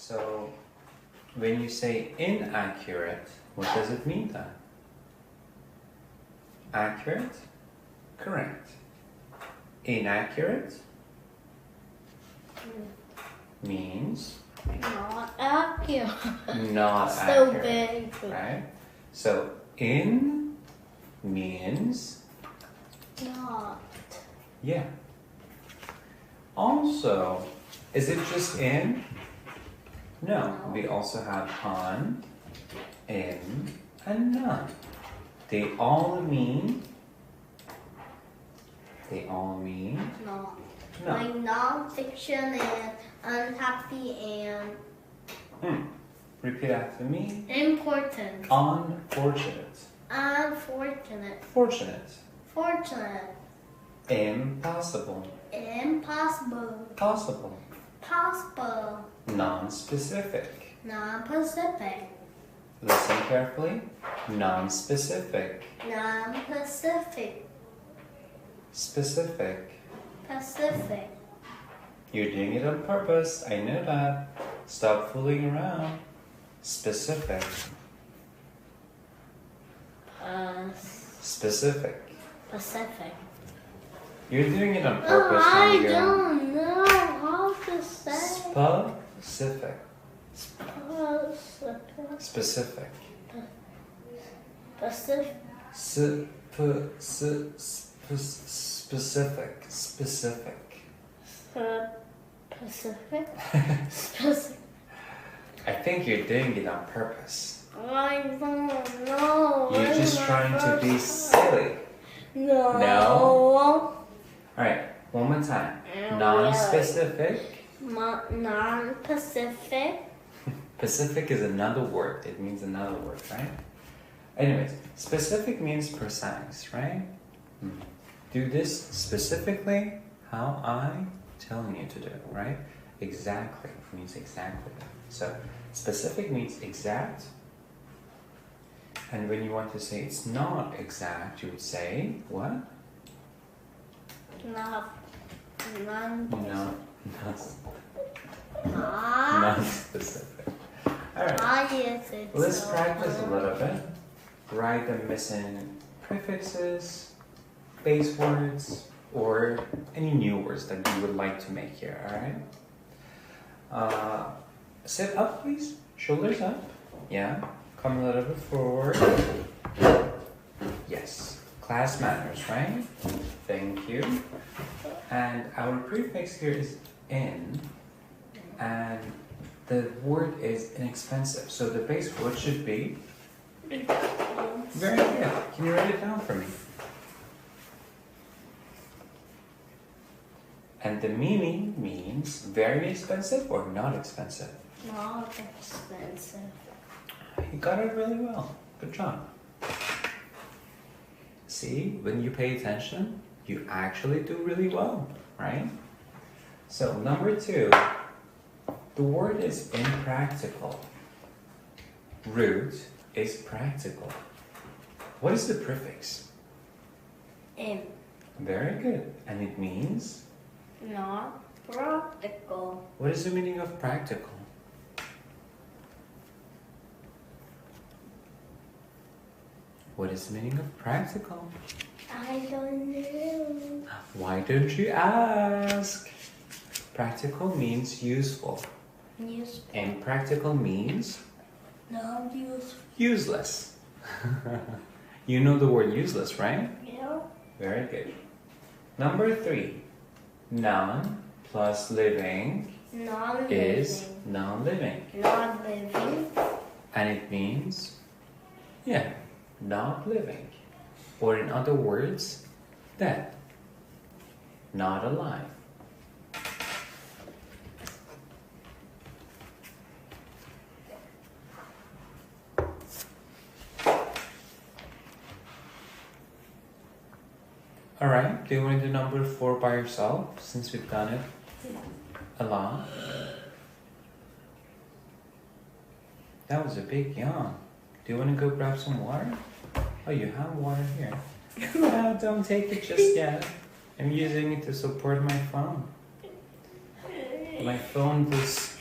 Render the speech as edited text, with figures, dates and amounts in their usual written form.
So when you say inaccurate, what does it mean then? Accurate? Correct. Inaccurate? Means Not accurate. not So accurate. very good. Right? So in means Not. yeah. Also, is it just in? No. No. We also have on, in, and none. They all mean Not. no. Like non-fiction and unhappy and Repeat after me. important. Unfortunate. Unfortunate. Fortunate. Fortunate. Impossible. Impossible. Possible. Possible. Non-specific. Non-Pacific. Listen carefully. Non-specific. Non-Pacific. Specific. Pacific. You're doing it on purpose. I know that. Stop fooling around. Specific. Specific. Pacific. You're doing it on Oh, purpose. I Amigo. don't know how to say. Specific. Specific. Specific. Pacific. Specific. Specific. Pacific. Specific. I think you're doing it on purpose. I don't know. You're just trying to be silly. No. No? Alright, one more time. Non-specific. Non-Pacific. Pacific is another word. It means another word, right? Anyways, specific means precise, right? Do this specifically how I'm telling you to do, right? Exactly means exactly. So, specific means exact. And when you want to say it's not exact, you would say what? Not Non-specific. Alright, yes, it's let's so practice a hard. little bit. Write the missing prefixes, base words, or any new words that you would like to make here, alright? Sit up, please. Shoulders up. Yeah. Come a little bit forward. Yes. Class manners, right? Thank you. And our prefix here is in, and the word is inexpensive. So the base word should be very good. Can you write it down for me? And the meaning means very expensive or not expensive. Not expensive. You got it really well. Good job. See, when you pay attention, you actually do really well, right? So, number 2, the word is impractical. Root is practical. What is the prefix? In. Very good. And it means? Not practical. What is the meaning of practical? What is the meaning of practical? I don't know. Why don't you ask? Practical means useful. Useful. And practical means Not useful. useless. You know the word useless, right? Yeah. Very good. Number 3. Noun plus living Non-living. is non-living. Non-living. And it means, yeah, not living. Or in other words, dead. Not alive. Alright, do you want to do number 4 by yourself, since we've done it a lot? That was a big yawn. Do you want to go grab some water? Oh, you have water here. No, don't take it just yet. I'm using it to support my phone. My phone was